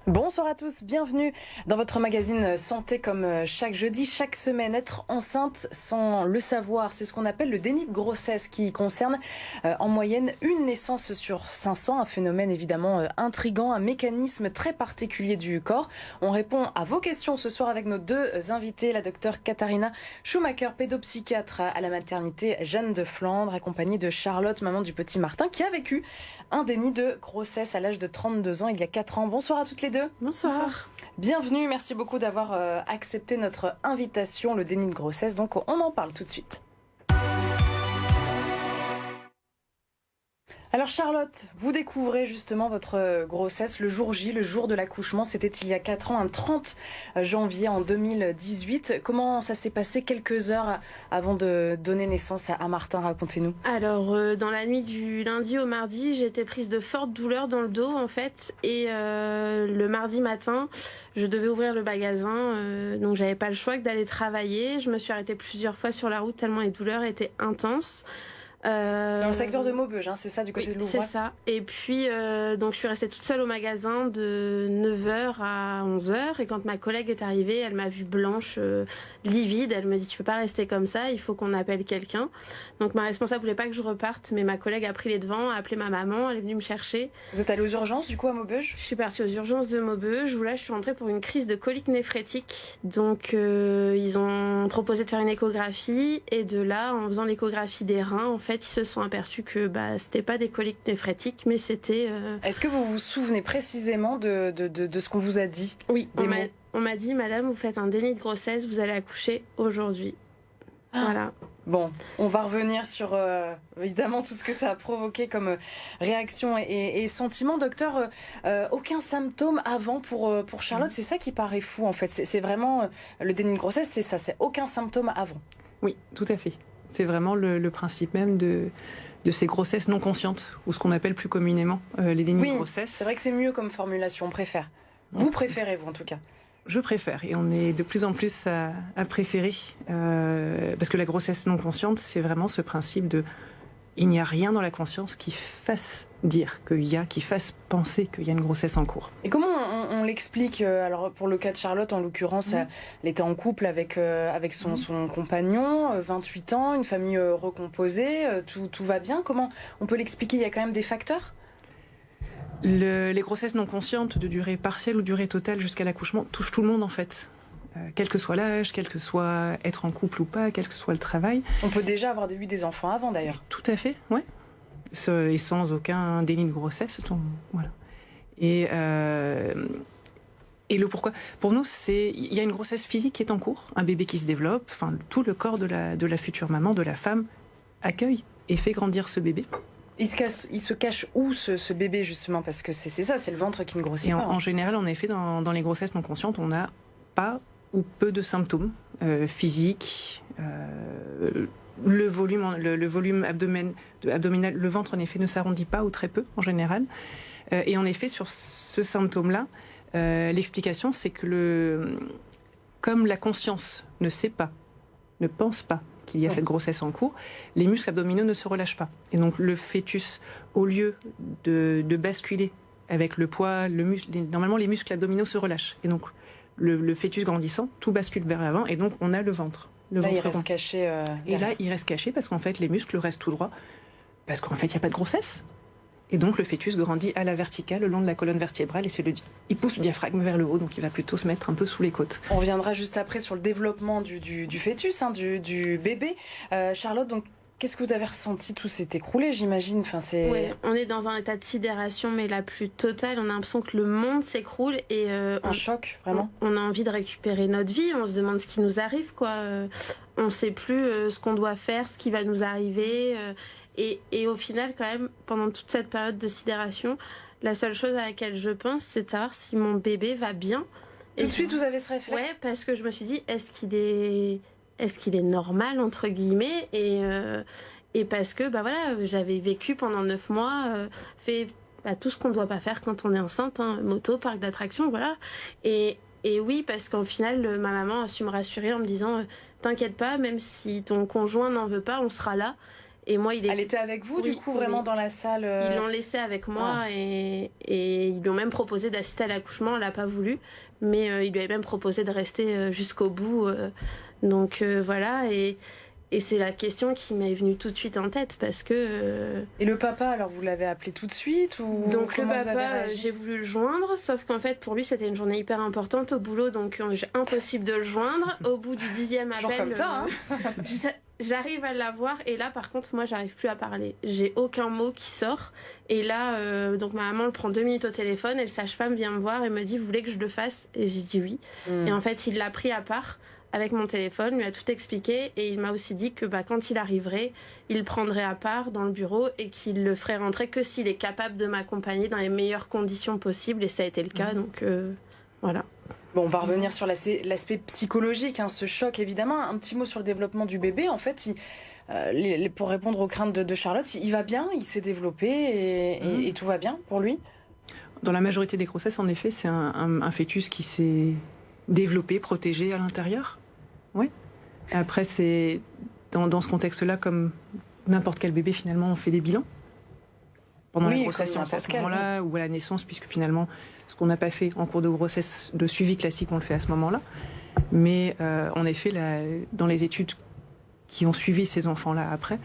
Bonsoir à tous, bienvenue dans votre magazine Santé comme chaque jeudi, chaque semaine. Être enceinte sans le savoir, c'est ce qu'on appelle le déni de grossesse qui concerne en moyenne une naissance sur 500. Un phénomène évidemment intriguant, un mécanisme très particulier du corps. On répond à vos questions ce soir avec nos deux invités, la docteure Katharina Schumacher, pédopsychiatre à la maternité Jeanne de Flandre, accompagnée de Charlotte, maman du petit Martin, qui a vécu un déni de grossesse à l'âge de 32 ans il y a 4 ans. Bonsoir à toutes les deux. Bonsoir. Bienvenue, merci beaucoup d'avoir accepté notre invitation, le déni de grossesse. Donc on en parle tout de suite. Alors Charlotte, vous découvrez justement votre grossesse le jour J, le jour de l'accouchement. C'était il y a 4 ans, un 30 janvier en 2018. Comment ça s'est passé quelques heures avant de donner naissance à Martin? Racontez-nous. Alors, dans la nuit du lundi au mardi, j'étais prise de fortes douleurs dans le dos, en fait. Et le mardi matin, je devais ouvrir le magasin. Donc, j'avais pas le choix que d'aller travailler. Je me suis arrêtée plusieurs fois sur la route tellement les douleurs étaient intenses. Dans le secteur de Maubeuge, hein, c'est ça, du côté de Louvre? C'est ça. Et puis, donc, je suis restée toute seule au magasin de 9h à 11h. Et quand ma collègue est arrivée, elle m'a vue blanche, livide. Elle me dit, tu peux pas rester comme ça, il faut qu'on appelle quelqu'un. Donc, ma responsable voulait pas que je reparte, mais ma collègue a pris les devants, a appelé ma maman, elle est venue me chercher. Vous êtes allée aux urgences, du coup, à Maubeuge? Je suis partie aux urgences de Maubeuge, où là, je suis rentrée pour une crise de colique néphrétique. Donc, ils ont proposé de faire une échographie. Et de là, en faisant l'échographie des reins, en fait, ils se sont aperçus que c'était pas des coliques néphrétiques, mais c'était... Est-ce que vous vous souvenez précisément de ce qu'on vous a dit? Oui, on m'a dit, madame, vous faites un déni de grossesse, vous allez accoucher aujourd'hui. Voilà. Bon, on va revenir sur évidemment tout ce que ça a provoqué comme réaction et sentiment. Docteur, aucun symptôme avant pour Charlotte, c'est ça qui paraît fou en fait. C'est vraiment le déni de grossesse, c'est ça, c'est aucun symptôme avant. Oui, tout à fait. C'est vraiment le principe même de ces grossesses non conscientes, ou ce qu'on appelle plus communément les dénis de grossesse. C'est vrai que c'est mieux comme formulation, on préfère. Vous préférez, vous en tout cas? Je préfère, et on est de plus en plus à préférer, parce que la grossesse non consciente, c'est vraiment ce principe de il n'y a rien dans la conscience qui fasse dire qui fasse penser qu'il y a une grossesse en cours. Et comment on l'explique? Alors pour le cas de Charlotte, en l'occurrence, elle était en couple avec son compagnon, 28 ans, une famille recomposée, tout va bien. Comment on peut l'expliquer? Il y a quand même des facteurs? Les grossesses non conscientes de durée partielle ou durée totale jusqu'à l'accouchement touchent tout le monde en fait. Quel que soit l'âge, quel que soit être en couple ou pas, quel que soit le travail. On peut déjà avoir eu des enfants avant d'ailleurs. Tout à fait, ouais. Et sans aucun déni de grossesse. Voilà. Et le pourquoi? Pour nous, il y a une grossesse physique qui est en cours, un bébé qui se développe, enfin tout le corps de la future maman, de la femme, accueille et fait grandir ce bébé. Il se cache où ce bébé justement? Parce que c'est ça, c'est le ventre qui ne grossit pas. En général, en effet, dans les grossesses non conscientes, on n'a pas ou peu de symptômes physiques. Le volume abdominal, le ventre en effet ne s'arrondit pas ou très peu en général. Et en effet, sur ce symptôme-là, l'explication c'est que comme la conscience ne pense pas qu'il y a cette grossesse en cours, les muscles abdominaux ne se relâchent pas. Et donc le fœtus, au lieu de basculer avec le poids, normalement les muscles abdominaux se relâchent. Et donc le fœtus grandissant, tout bascule vers l'avant et donc on a le ventre. Là, il reste caché. Et là, il reste caché parce qu'en fait, les muscles restent tout droit. Parce qu'en fait, il n'y a pas de grossesse. Et donc, le fœtus grandit à la verticale, le long de la colonne vertébrale. Et il pousse le diaphragme vers le haut. Donc, il va plutôt se mettre un peu sous les côtes. On reviendra juste après sur le développement du fœtus, du bébé. Charlotte, donc, qu'est-ce que vous avez ressenti? Tout s'est écroulé, j'imagine. Oui, on est dans un état de sidération, mais la plus totale. On a l'impression que le monde s'écroule et un choc, vraiment. On a envie de récupérer notre vie. On se demande ce qui nous arrive, quoi. On ne sait plus ce qu'on doit faire, ce qui va nous arriver. Et au final, quand même, pendant toute cette période de sidération, la seule chose à laquelle je pense, c'est de savoir si mon bébé va bien. Tout de suite, vous avez ce réflexe? Ouais, parce que je me suis dit, est-ce qu'il est normal, entre guillemets, et parce que voilà, j'avais vécu pendant 9 mois, fait tout ce qu'on ne doit pas faire quand on est enceinte, moto, parc d'attractions, voilà. Et oui, parce qu'au final, ma maman a su me rassurer en me disant, t'inquiète pas, même si ton conjoint n'en veut pas, on sera là. Et moi, elle était avec vous, du coup, vraiment dans la salle Ils l'ont laissée avec moi et ils lui ont même proposé d'assister à l'accouchement. Elle n'a pas voulu, mais il lui avait même proposé de rester jusqu'au bout. Donc voilà, et c'est la question qui m'est venue tout de suite en tête parce que... Et le papa, alors vous l'avez appelé tout de suite ou Donc le papa, j'ai voulu le joindre, sauf qu'en fait pour lui c'était une journée hyper importante au boulot, donc impossible de le joindre. Au bout du 10e appel... Toujours comme ça, J'arrive à l'avoir et là par contre moi j'arrive plus à parler, j'ai aucun mot qui sort et là donc ma maman le prend 2 minutes au téléphone et le sage-femme vient me voir et me dit vous voulez que je le fasse, et j'ai dit oui. Et en fait il l'a pris à part avec mon téléphone, lui a tout expliqué et il m'a aussi dit que quand il arriverait il le prendrait à part dans le bureau et qu'il le ferait rentrer que s'il est capable de m'accompagner dans les meilleures conditions possibles, et ça a été le cas. Donc voilà. Bon, on va revenir sur l'aspect psychologique, ce choc évidemment. Un petit mot sur le développement du bébé. En fait, pour répondre aux craintes de Charlotte, il va bien, il s'est développé et tout va bien pour lui. Dans la majorité des grossesses, en effet, c'est un fœtus qui s'est développé, protégé à l'intérieur. Oui. Après, c'est dans ce contexte-là, comme n'importe quel bébé, finalement, on fait des bilans. Pendant la grossesse, à ce moment-là, ou à la naissance, puisque finalement, ce qu'on n'a pas fait en cours de grossesse, de suivi classique, on le fait à ce moment-là. Mais en effet, dans les études qui ont suivi ces enfants-là après,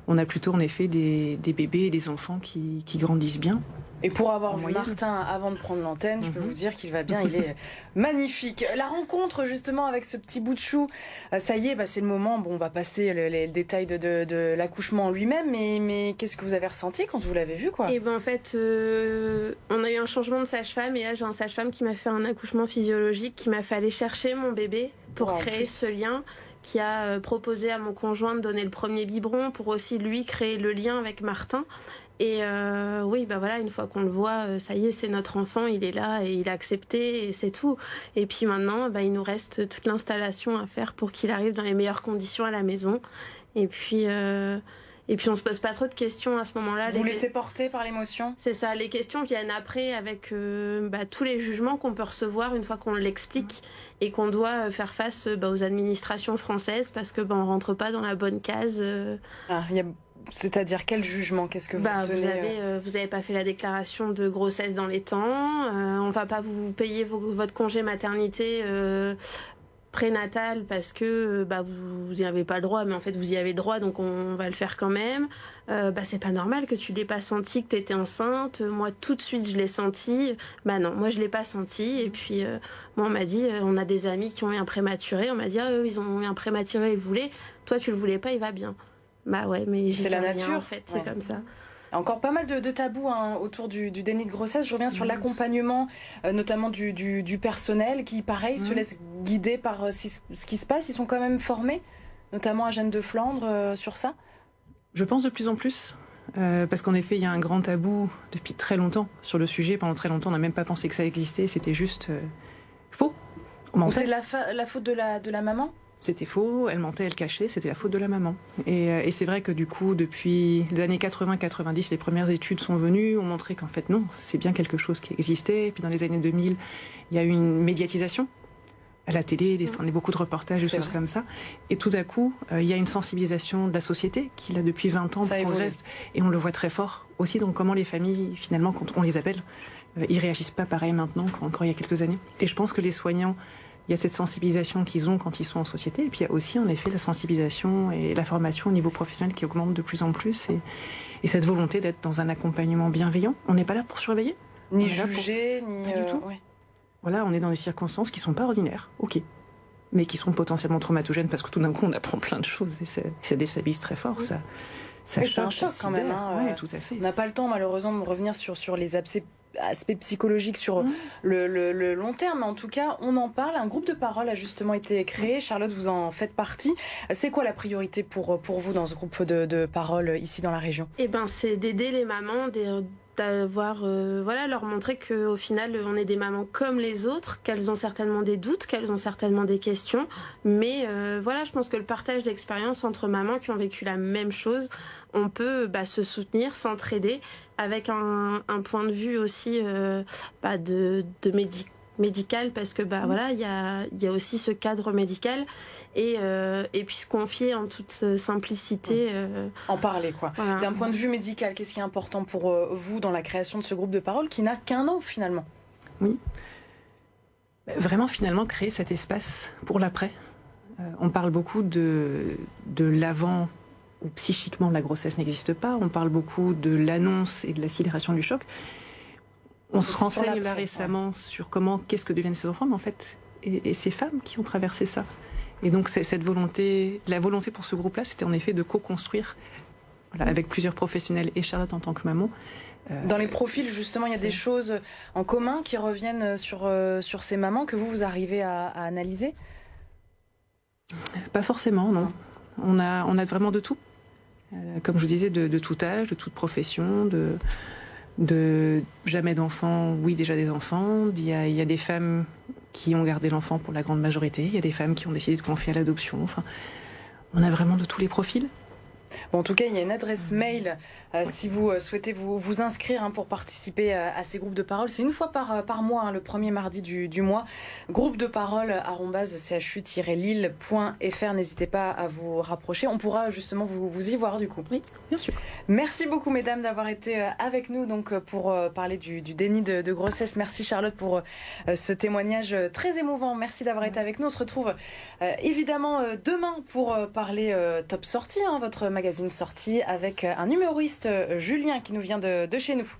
on a plutôt en effet des bébés et des enfants qui grandissent bien. Et pour avoir vu Martin avant de prendre l'antenne, je peux vous dire qu'il va bien, il est magnifique. La rencontre justement avec ce petit bout de chou, ça y est, c'est le moment. Bon, on va passer les détails de l'accouchement en lui-même, mais qu'est-ce que vous avez ressenti quand vous l'avez vu, quoi? Et en fait, on a eu un changement de sage-femme et là j'ai un sage-femme qui m'a fait un accouchement physiologique, qui m'a fait aller chercher mon bébé pour créer ce lien, qui a proposé à mon conjoint de donner le premier biberon pour aussi lui créer le lien avec Martin. Et oui, voilà, une fois qu'on le voit, ça y est, c'est notre enfant, il est là et il a accepté et c'est tout. Et puis maintenant, il nous reste toute l'installation à faire pour qu'il arrive dans les meilleures conditions à la maison. Et puis on se pose pas trop de questions à ce moment-là. Vous laissez porter par l'émotion? C'est ça, les questions viennent après avec tous les jugements qu'on peut recevoir une fois qu'on l'explique et qu'on doit faire face aux administrations françaises parce que on rentre pas dans la bonne case. C'est-à-dire quel jugement? Qu'est-ce que vous tenez vous avez pas fait la déclaration de grossesse dans les temps, on va pas vous payer votre congé maternité prénatal parce que vous y avez pas le droit, mais en fait vous y avez le droit, donc on va le faire quand même. C'est pas normal que tu l'aies pas senti que t'étais enceinte. Moi tout de suite je l'ai senti. Non, moi je l'ai pas senti. Et puis moi on m'a dit on a des amis qui ont eu un prématuré, on m'a dit eux ils ont eu un prématuré, ils le voulaient, toi tu le voulais pas, il va bien. Mais c'est la nature, en fait, c'est comme ça. Encore pas mal de tabous autour du déni de grossesse. Je reviens sur l'accompagnement, notamment du personnel qui, pareil, se laisse guider par ce qui se passe. Ils sont quand même formés, notamment à Jeanne de Flandre, sur ça? Je pense de plus en plus. Parce qu'en effet, il y a un grand tabou depuis très longtemps sur le sujet. Pendant très longtemps, on n'a même pas pensé que ça existait. C'était juste faux. Ou c'est la faute de la maman? C'était faux, elle mentait, elle cachait, c'était la faute de la maman. Et c'est vrai que du coup, depuis les années 80-90, les premières études sont venues, ont montré qu'en fait non, c'est bien quelque chose qui existait. Et puis dans les années 2000, il y a eu une médiatisation à la télé, beaucoup de reportages, des choses comme ça. Et tout à coup, il y a une sensibilisation de la société qui, là, depuis 20 ans, progresse. Et on le voit très fort aussi. Donc comment les familles, finalement, quand on les appelle, ils réagissent pas pareil maintenant qu'encore il y a quelques années. Et je pense que les soignants, il y a cette sensibilisation qu'ils ont quand ils sont en société. Et puis il y a aussi, en effet, la sensibilisation et la formation au niveau professionnel qui augmente de plus en plus. Et cette volonté d'être dans un accompagnement bienveillant. On n'est pas là pour surveiller. Ni juger, ni... Pas du tout. Voilà, on est dans des circonstances qui ne sont pas ordinaires, ok. Mais qui sont potentiellement traumatogènes parce que tout d'un coup, on apprend plein de choses et ça déstabilise très fort. Ça c'est un choc quand même. Oui, tout à fait. On n'a pas le temps, malheureusement, de revenir sur les aspects psychologiques sur le long terme. En tout cas, on en parle. Un groupe de parole a justement été créé. Charlotte, vous en faites partie. C'est quoi la priorité pour vous dans ce groupe de parole ici dans la région? C'est d'aider les mamans, d'avoir leur montrer qu'au final on est des mamans comme les autres, qu'elles ont certainement des doutes, qu'elles ont certainement des questions, mais je pense que le partage d'expériences entre mamans qui ont vécu la même chose, on peut se soutenir, s'entraider avec un point de vue aussi médical, parce que voilà, il y a aussi ce cadre médical, et puis se confier en toute simplicité. En parler, quoi. Voilà. D'un point de vue médical, qu'est-ce qui est important pour vous dans la création de ce groupe de parole qui n'a qu'un an finalement? Oui. Vraiment, finalement, créer cet espace pour l'après. On parle beaucoup de l'avant, où psychiquement la grossesse n'existe pas. On parle beaucoup de l'annonce et de la sidération du choc. On se renseigne là récemment sur qu'est-ce que deviennent ces enfants, mais en fait, et ces femmes qui ont traversé ça. Et donc, cette volonté, la volonté pour ce groupe-là, c'était en effet de co-construire, voilà, avec plusieurs professionnels et Charlotte en tant que maman. Dans les profils, justement, il y a des choses en commun qui reviennent sur ces mamans que vous arrivez à analyser? Pas forcément, non. On a vraiment de tout. Comme je vous disais, de tout âge, de toute profession, de jamais d'enfants, oui, déjà des enfants. Il y a des femmes qui ont gardé l'enfant pour la grande majorité. Il y a des femmes qui ont décidé de confier à l'adoption. Enfin, on a vraiment de tous les profils. Bon, en tout cas, il y a une adresse mail si vous souhaitez vous inscrire pour participer à ces groupes de parole. C'est une fois par mois, le premier mardi du mois. Groupe de parole @chu-lille.fr. N'hésitez pas à vous rapprocher. On pourra justement vous y voir du coup. Oui, bien sûr. Merci beaucoup, mesdames, d'avoir été avec nous pour parler du déni de grossesse. Merci, Charlotte, pour ce témoignage très émouvant. Merci d'avoir été avec nous. On se retrouve évidemment demain pour parler Top Sortie, votre magazine sortie, avec un humoriste, Julien, qui nous vient de chez nous.